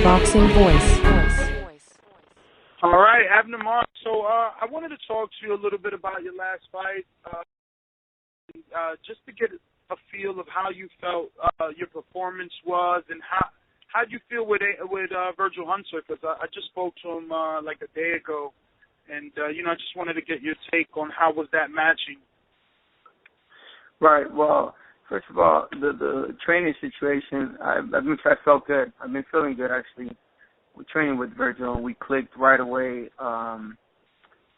boxing voice. All right, Abner. So I wanted to talk to you a little bit about your last fight, just to get a feel of how you felt your performance was, and how you feel with Virgil Hunter, because I just spoke to him like a day ago, and I just wanted to get your take on how was that matching. Right. Well, first of all, the training situation, I felt good. I've been feeling good, actually. We're training with Virgil, and we clicked right away.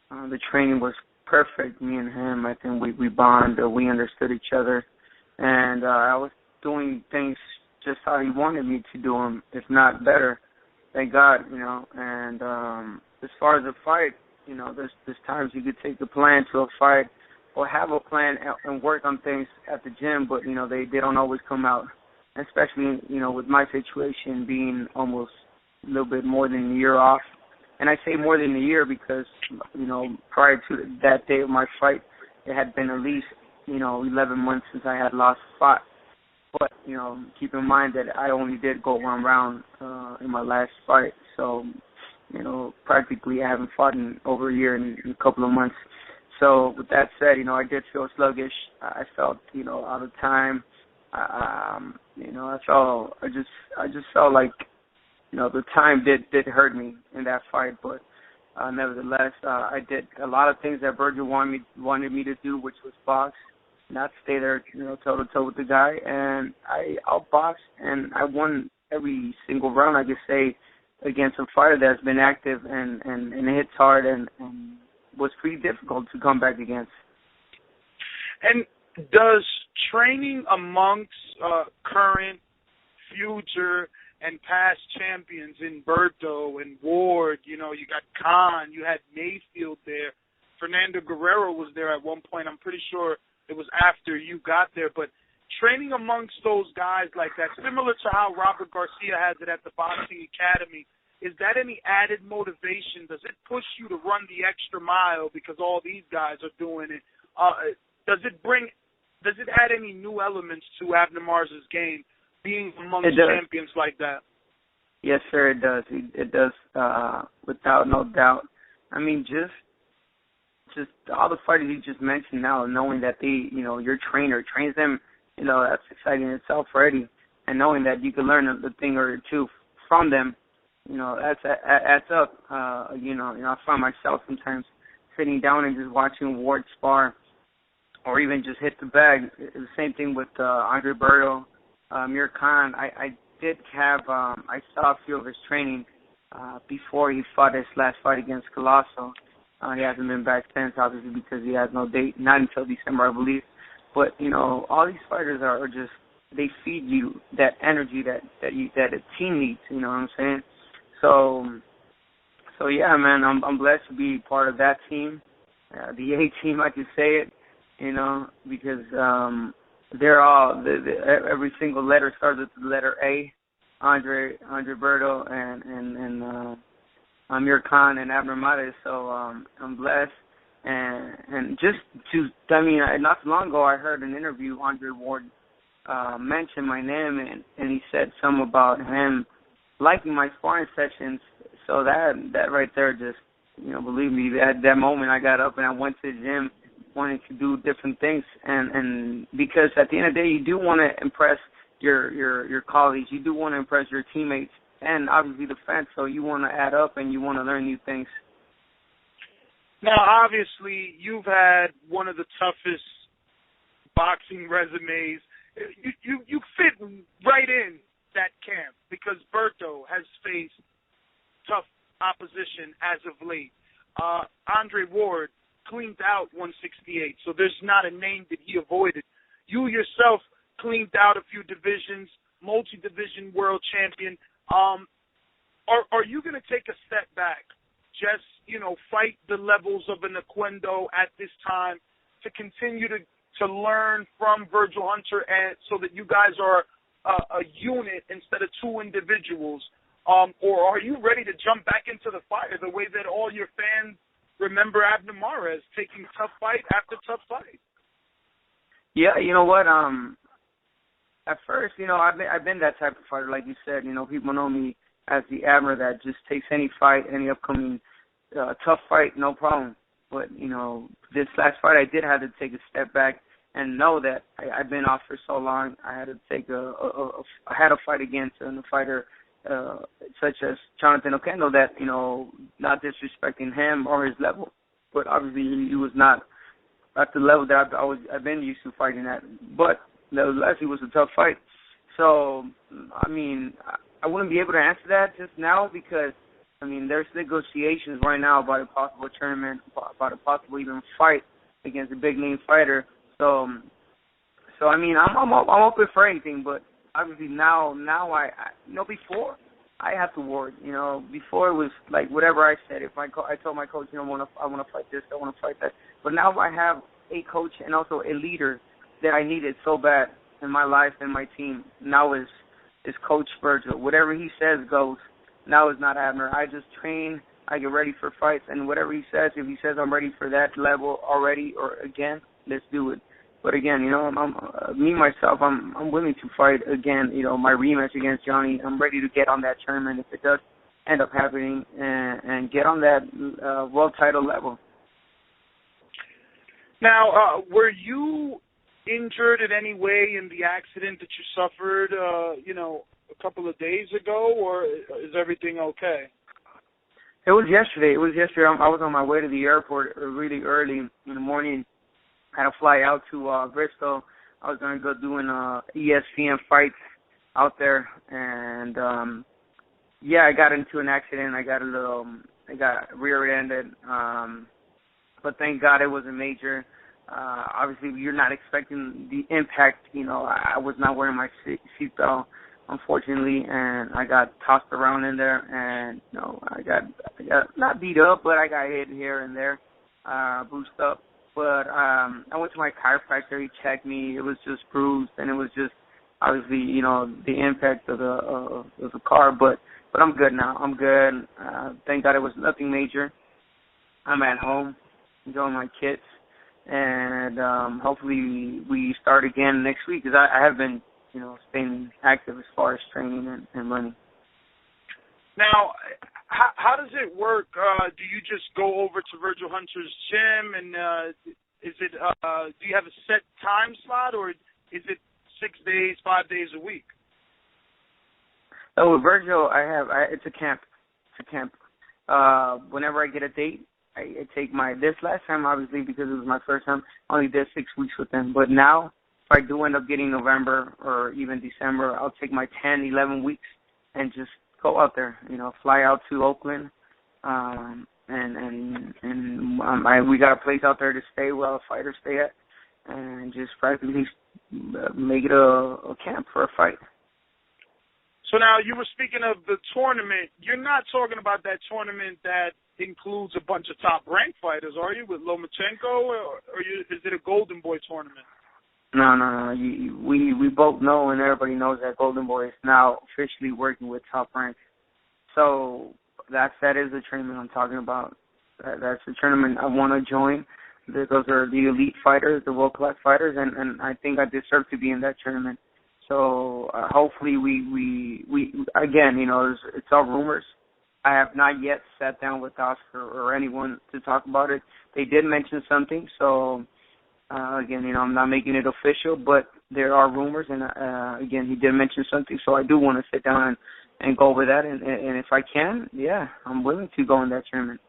The training was perfect, me and him. I think we bonded, we understood each other. And I was doing things just how he wanted me to do them, if not better. Thank God, And as far as the fight, there's times you could take the plan to a fight or have a plan and work on things at the gym, but, they don't always come out, especially, with my situation being almost a little bit more than a year off. And I say more than a year because, prior to that day of my fight, it had been at least, 11 months since I had lost a fight. But, keep in mind that I only did go one round in my last fight. So, practically I haven't fought in over a year in a couple of months. So with that said, I did feel sluggish. I felt, out of time. I just felt like, the time did hurt me in that fight. But nevertheless, I did a lot of things that Virgil wanted me to do, which was box, not stay there, toe to toe with the guy. And I outboxed, and I won every single round, I could say, against a fighter that's been active and hits hard and was pretty difficult to come back against. And does training amongst current, future, and past champions in Berto and Ward, you got Khan, you had Mayfield there, Fernando Guerrero was there at one point. I'm pretty sure it was after you got there, but training amongst those guys like that, similar to how Robert Garcia has it at the Boxing Academy, is that any added motivation? Does it push you to run the extra mile because all these guys are doing it? Does it add any new elements to Abner Mars's game, being amongst champions like that? Yes, sir, it does. It does, without no doubt. I mean, just all the fighters you just mentioned now, knowing that they, your trainer trains them, that's exciting in itself already. And knowing that you can learn a thing or two from them, that's adds up. I find myself sometimes sitting down and just watching Ward spar, or even just hit the bag. The same thing with Andre Berto, Amir Khan. I did have I saw a few of his training before he fought his last fight against Colosso. He hasn't been back since, obviously, because he has no date, not until December, I believe. But all these fighters are just, they feed you that energy that a team needs. You know what I'm saying? So yeah, man, I'm blessed to be part of that team, the A team, I could say it, because they're all every single letter starts with the letter A. Andre Berto and Amir Khan and Abner Mares. So I'm blessed, and just not too long ago I heard an interview. Andre Ward mentioned my name, and he said something about him liking my sparring sessions. So that right there just, believe me, at that moment I got up and I went to the gym wanting to do different things. And because at the end of the day, you do want to impress your colleagues. You do want to impress your teammates and obviously the fans. So you want to add up and you want to learn new things. Now, obviously, you've had one of the toughest boxing resumes. You fit right in that camp because Berto has faced tough opposition as of late. Andre Ward cleaned out 168, so there's not a name that he avoided. You yourself cleaned out a few divisions, multi-division world champion. Are you going to take a step back, just, fight the levels of an Oquendo at this time to continue to learn from Virgil Hunter, and so that you guys are a unit instead of two individuals? Or are you ready to jump back into the fire the way that all your fans remember Abner Mares, taking tough fight after tough fight? Yeah, you know what? At first, I've been that type of fighter, like you said. People know me as the Abner that just takes any fight, any upcoming tough fight, no problem. But, this last fight I did have to take a step back and know that I've been off for so long. I had to take I had a fight against a fighter such as Jonathan Oquendo that, not disrespecting him or his level, but obviously he was not at the level that I've been used to fighting at. But nevertheless, it was a tough fight. So, I wouldn't be able to answer that just now because, there's negotiations right now about a possible tournament, about a possible even fight against a big-name fighter. So I'm open for anything, but obviously now I before I have to worry. Before it was like whatever I said. If I told my coach, I want to fight this, I want to fight that. But now I have a coach and also a leader that I needed so bad in my life and my team. Now is Coach Virgil. Whatever he says goes. Now is not Abner. I just train. I get ready for fights, and whatever he says, if he says I'm ready for that level already or again, let's do it. But again, I'm willing to fight again. My rematch against Johnny. I'm ready to get on that tournament if it does end up happening, and get on that world title level. Now, were you injured in any way in the accident that you suffered, a couple of days ago, or is everything okay? It was yesterday. I was on my way to the airport really early in the morning. I had to fly out to Bristol. I was going to go do an ESPN fight out there, and I got into an accident. I got rear-ended, but thank God it wasn't major. Obviously, you're not expecting the impact. I was not wearing my seatbelt, unfortunately, and I got tossed around in there, and I got not beat up, but I got hit here and there, bruised up. But I went to my chiropractor. He checked me. It was just bruised, and it was just obviously the impact of the car. But I'm good now. I'm good. Thank God it was nothing major. I'm at home enjoying my kids, and hopefully we start again next week because I have been staying active as far as training and running. Now, how does it work? Do you just go over to Virgil Hunter's gym, and do you have a set time slot, or is it 6 days, 5 days a week? Oh, with Virgil, it's a camp. It's a camp. Whenever I get a date, I take this last time, obviously, because it was my first time, I only did 6 weeks with them. But now, if I do end up getting November or even December, I'll take my 10, 11 weeks and just go out there, fly out to Oakland, we got a place out there to stay where our fighters stay at, and just practically make it a camp for a fight. So now you were speaking of the tournament. You're not talking about that tournament that includes a bunch of top-ranked fighters, are you, with Lomachenko, or is it a Golden Boy tournament? No. We both know, and everybody knows that Golden Boy is now officially working with Top Rank. So that is the tournament I'm talking about. That's the tournament I want to join. Those are the elite fighters, the world-class fighters, and I think I deserve to be in that tournament. So hopefully we again, it's all rumors. I have not yet sat down with Oscar or anyone to talk about it. They did mention something, so again, I'm not making it official, but there are rumors, and again, he did mention something, so I do want to sit down and go over that, and if I can, I'm willing to go in that tournament.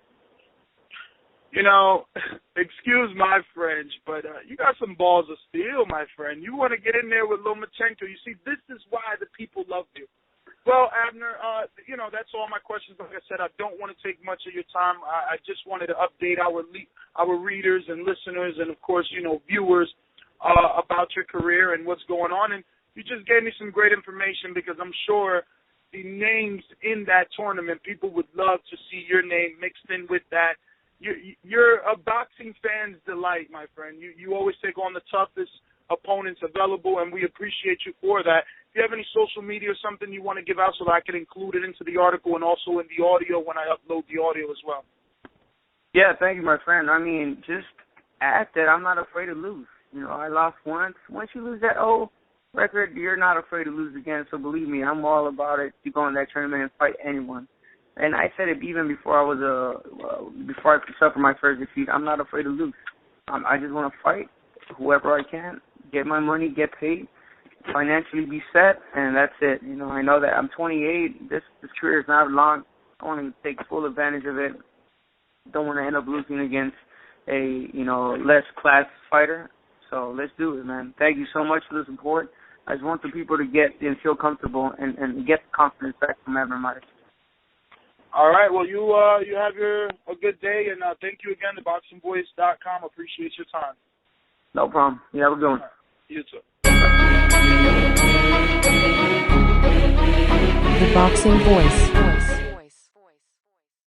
Excuse my French, but you got some balls of steel, my friend. You want to get in there with Lomachenko. You see, this is why the people love you. Well, Abner, that's all my questions. Like I said, I don't want to take much of your time. I just wanted to update our readers and listeners and, of course, viewers about your career and what's going on. And you just gave me some great information because I'm sure the names in that tournament, people would love to see your name mixed in with that. You're a boxing fan's delight, my friend. You always take on the toughest opponents available, and we appreciate you for that. If you have any social media or something you want to give out so that I can include it into the article and also in the audio when I upload the audio as well. Yeah, thank you, my friend. Just add that I'm not afraid to lose. I lost once. Once you lose that record, you're not afraid to lose again. So believe me, I'm all about it to go in that tournament and fight anyone. And I said it even before before I suffered my first defeat. I'm not afraid to lose. I just want to fight whoever I can, get my money, get paid, financially be set, and that's it. You know, I know that I'm 28. This career is not long. I want to take full advantage of it. Don't want to end up losing against a, less class fighter. So let's do it, man. Thank you so much for the support. I just want the people to get and feel comfortable and get the confidence back from Abner. All right. Well, you have a good day, and thank you again to BoxingVoice.com. Appreciate your time. No problem. You have a good one. Right. You too. The Boxing Voice.